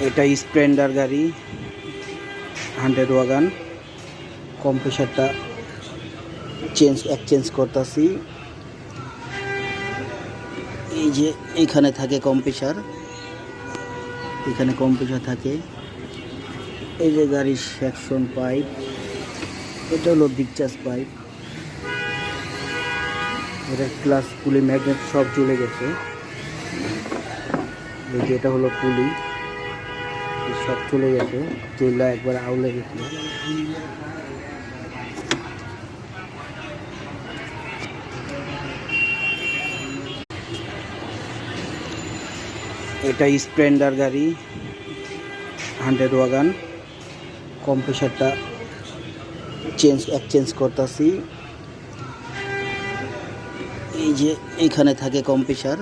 এটা স্প্লেন্ডার গাড়ি 100 wagon. কম্প্রেসারটা exchange করতেছি। এই যে এখানে থাকে কম্প্রেসার, এখানে কম্প্রেসার থাকে। এই যে গাড়ির সেকশন পাইপ, এটা হলো ডিসচার্জ পাইপ। এটা ক্লাস পুলি ম্যাগনেট সব চলে গেছে। এই যে এটা হলো পুলি, সব চলে গেছে, চুলা একবার আউলে গেছে। এটা স্প্লেন্ডার গাড়ি 100 ওয়াগন। কম্প্রেসারটা এক্সচেঞ্জ করতেছি। এই যে এখানে থাকে কম্প্রেসার,